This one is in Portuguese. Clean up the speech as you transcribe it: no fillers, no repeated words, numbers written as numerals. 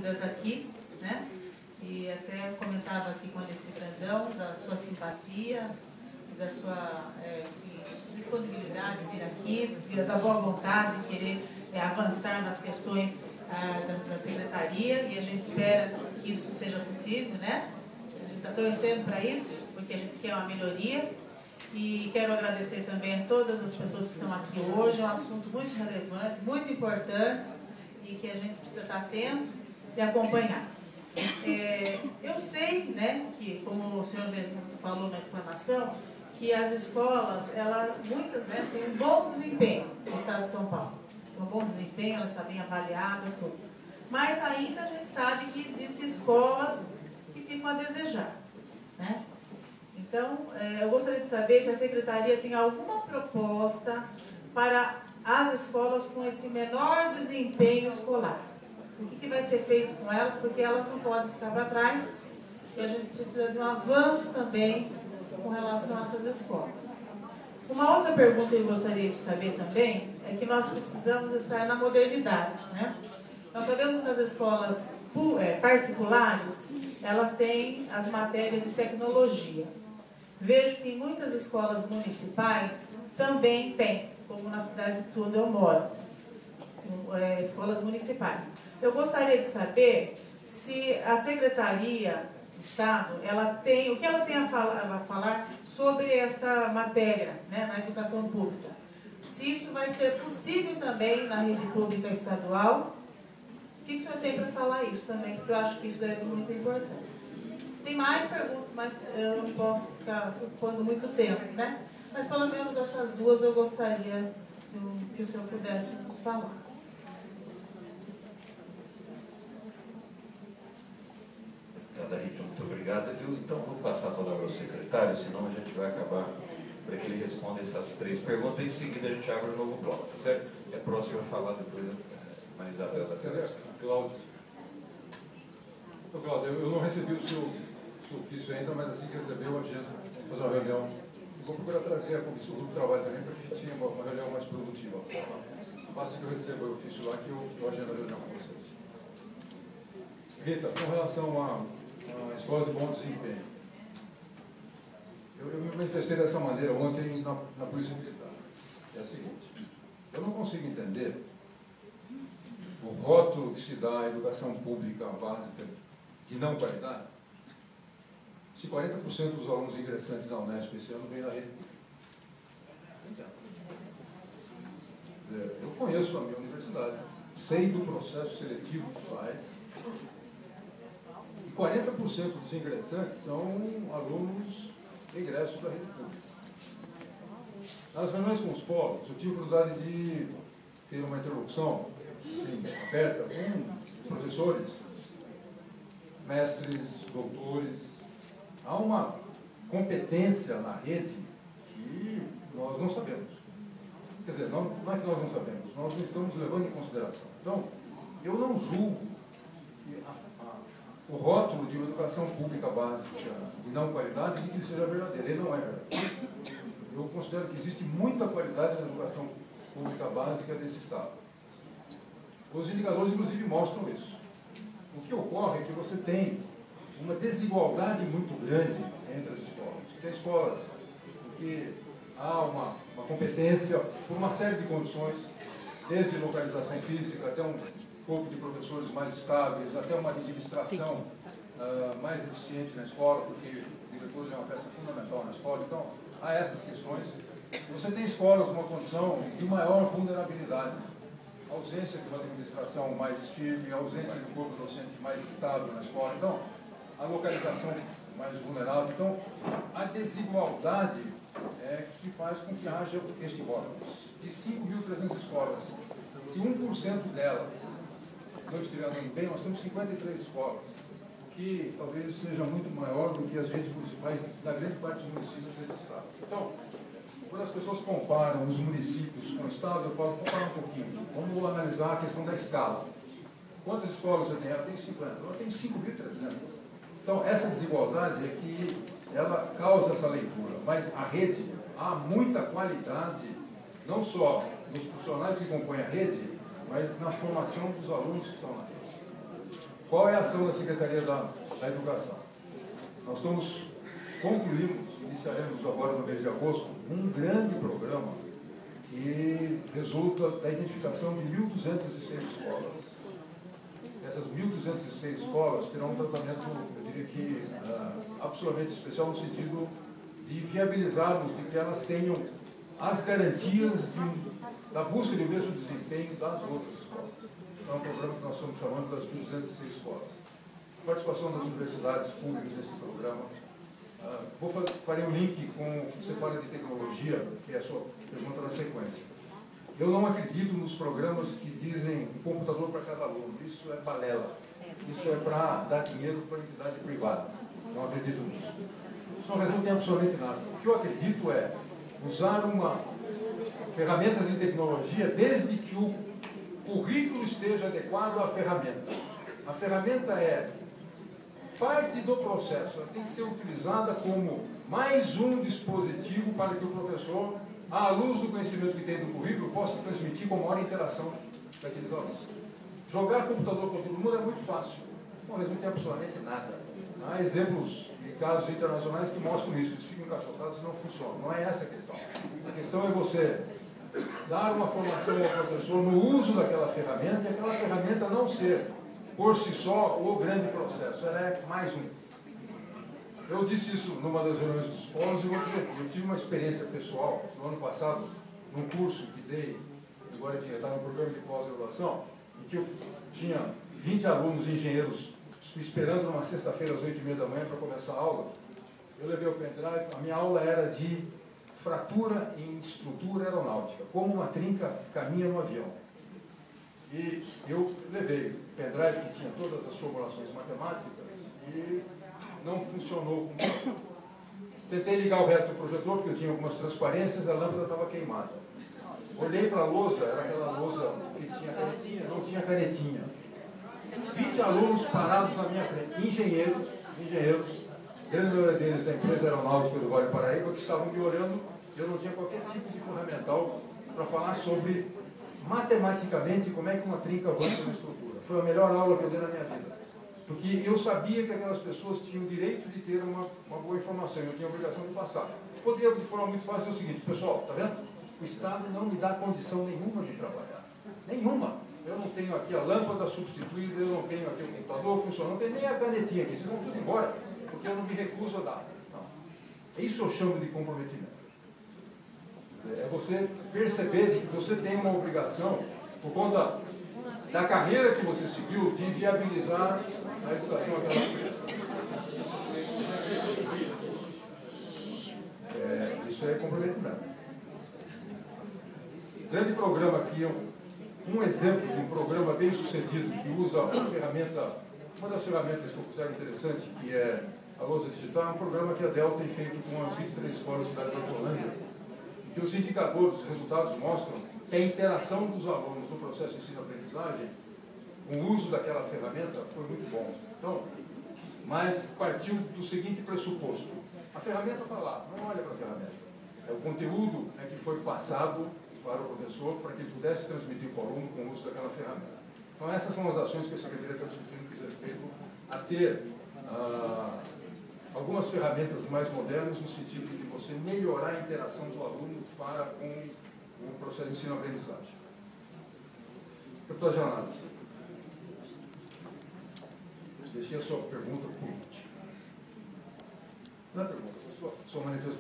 dúvidas aqui, né? E até comentava aqui com a Alice Brandão da sua simpatia, da sua disponibilidade de vir aqui, da boa vontade de querer avançar nas questões da secretaria, e a gente espera que isso seja possível, né? A gente está torcendo para isso, porque a gente quer uma melhoria. E quero agradecer também a todas as pessoas que estão aqui hoje. É um assunto muito relevante, muito importante, e que a gente precisa estar atento e acompanhar. Eu sei, né, que, como o senhor mesmo falou na explanação, que as escolas, muitas, né, têm um bom desempenho no estado de São Paulo. Tem um bom desempenho, elas estão bem avaliadas e tudo. Mas ainda a gente sabe que existem escolas que ficam a desejar, né? Então, eu gostaria de saber se a Secretaria tem alguma proposta para as escolas com esse menor desempenho escolar. O que vai ser feito com elas, porque elas não podem ficar para trás, e a gente precisa de um avanço também com relação a essas escolas. Uma outra pergunta que eu gostaria de saber também é que nós precisamos estar na modernidade, né? Nós sabemos que as escolas particulares, elas têm as matérias de tecnologia. Vejo que em muitas escolas municipais também tem, como na cidade de onde eu moro, escolas municipais. Eu gostaria de saber se a Secretaria de Estado, o que ela tem a falar sobre esta matéria, né, na educação pública. Se isso vai ser possível também na rede pública estadual. O que o senhor tem para falar isso também, porque eu acho que isso é de muita importância. Tem mais perguntas, mas eu não posso ficar ocupando muito tempo, né? Mas pelo menos essas duas eu gostaria que o senhor pudesse nos falar. Rita, muito obrigada. Então vou passar a palavra ao secretário, senão a gente vai acabar para que ele responda essas três perguntas e em seguida a gente abre um novo bloco, tá certo? É próximo a falar depois a Isabela. Cláudio, eu não recebi o seu ofício ainda, mas assim que receber eu agendo, vamos fazer uma reunião. Vou procurar trazer a comissão do trabalho também para que a gente tenha uma reunião mais produtiva. Basta que eu receba o ofício lá que eu agendo a reunião com vocês. Rita, com relação à escola de bom desempenho, eu me manifestei dessa maneira ontem na Polícia Militar. É a seguinte: eu não consigo entender o rótulo que se dá à educação pública básica de não qualidade, se 40% dos alunos ingressantes da Unesp esse ano vêm da rede pública. Eu conheço a minha universidade, sei do processo seletivo que faz, e 40% dos ingressantes são alunos ingressos da rede pública. Nas reuniões com os polos, eu tive a oportunidade de ter uma interlocução aberta com professores, mestres, doutores. Há uma competência na rede que nós não sabemos. Quer dizer, não é que nós não sabemos, nós não estamos levando em consideração. Então, eu não julgo que o rótulo de educação pública básica de não qualidade de que seja verdadeiro. Ele não é verdadeiro. Eu considero que existe muita qualidade na educação pública básica desse Estado. Os indicadores, inclusive, mostram isso. O que ocorre é que você tem uma desigualdade muito grande entre as escolas. Tem escolas em que há uma competência por uma série de condições, desde localização física até um corpo de professores mais estáveis, até uma administração mais eficiente na escola, porque o diretor é uma peça fundamental na escola. Então, há essas questões. Você tem escolas com uma condição de maior vulnerabilidade. Ausência de uma administração mais firme, ausência de um corpo docente mais estável na escola. Então, a localização mais vulnerável. Então, a desigualdade é que faz com que haja este rótulo. De 5.300 escolas, se 1% delas não estiverem indo bem, nós temos 53 escolas, o que talvez seja muito maior do que as redes municipais da grande parte dos municípios desse Estado. Então, quando as pessoas comparam os municípios com o Estado, eu falo, compara um pouquinho. Vamos analisar a questão da escala. Quantas escolas você tem? Ela tem 50. Ela tem 5.300. Então, essa desigualdade é que ela causa essa leitura. Mas a rede, há muita qualidade, não só nos profissionais que compõem a rede, mas na formação dos alunos que estão na rede. Qual é a ação da Secretaria da Educação? Nós iniciaremos agora no mês de agosto, um grande programa que resulta da identificação de 1.206 escolas. Essas 1.206 escolas terão um tratamento, eu diria que, absolutamente especial no sentido de viabilizarmos, de que elas tenham as garantias da busca de mesmo desempenho das outras escolas. Então, é um programa que nós estamos chamando das 1.206 escolas. Participação das universidades públicas nesse programa. Farei um link com o que você fala de tecnologia, que é a sua pergunta na sequência. Eu não acredito nos programas que dizem um computador para cada aluno. Isso é balela. Isso é para dar dinheiro para a entidade privada. Não acredito nisso. Isso não tem absolutamente nada. O que eu acredito é usar ferramentas de tecnologia desde que o currículo esteja adequado à ferramenta. A ferramenta é parte do processo, ela tem que ser utilizada como mais um dispositivo para que o professor, à luz do conhecimento que tem do currículo, possa transmitir com maior interação daqueles alunos. Jogar computador com todo mundo é muito fácil, mas não tem absolutamente nada. Há exemplos de casos internacionais que mostram isso, eles ficam encaixotados e não funcionam. Não é essa a questão. A questão é você dar uma formação ao professor no uso daquela ferramenta e aquela ferramenta não ser por si só o grande processo, ela é mais um. Eu disse isso numa das reuniões dos fóruns e eu tive uma experiência pessoal no ano passado, num curso que dei, agora eu estava no programa de pós-graduação, em que eu tinha 20 alunos engenheiros esperando numa sexta-feira às 8h30 da manhã para começar a aula. Eu levei o pendrive, a minha aula era de fratura em estrutura aeronáutica, como uma trinca caminha no avião. E eu levei o pendrive que tinha todas as formulações matemáticas e não funcionou. Tentei ligar o retroprojetor, porque eu tinha algumas transparências, a lâmpada estava queimada. Olhei para a lousa, era aquela lousa que tinha canetinha, não tinha canetinha. 20 alunos parados na minha frente, engenheiros, grande maioria deles da empresa aeronáutica do Vale do Paraíba, que estavam me olhando, eu não tinha qualquer tipo de fundamental para falar sobre matematicamente como é que uma trinca avança na estrutura. Foi a melhor aula que eu dei na minha vida. Porque eu sabia que aquelas pessoas tinham o direito de ter uma boa informação, eu tinha a obrigação de passar. Poderia, de forma muito fácil, dizer o seguinte: pessoal, está vendo? O Estado não me dá condição nenhuma de trabalhar. Nenhuma. Eu não tenho aqui a lâmpada substituída, eu não tenho aqui o computador funcionando, não tenho nem a canetinha aqui. Vocês vão tudo embora, porque eu não me recuso a dar. Não. Isso eu chamo de comprometimento. É você perceber que você tem uma obrigação, por conta da carreira que você seguiu, de viabilizar a educação àquela criança. Isso é comprometimento. Grande programa aqui, um exemplo de um programa bem sucedido que usa uma das ferramentas que eu considero interessante, que é a lousa digital, é um programa que a Dell tem feito com as 23 escolas da cidade da Colômbia, que os indicadores, os resultados mostram que a interação dos alunos no processo de ensino-aprendizagem, com o uso daquela ferramenta, foi muito bom. Então, mas partiu do seguinte pressuposto: a ferramenta está lá, não olha para a ferramenta. O conteúdo é que foi passado para o professor para que ele pudesse transmitir para o aluno com o uso daquela ferramenta. Então, essas são as ações que a Secretaria está discutindo que diz respeito a ter algumas ferramentas mais modernas no sentido de você melhorar a interação do aluno para com o processo de ensino-aprendizagem. Deputado Janazzi, deixei a sua pergunta por último. Não é pergunta, sua manifestação.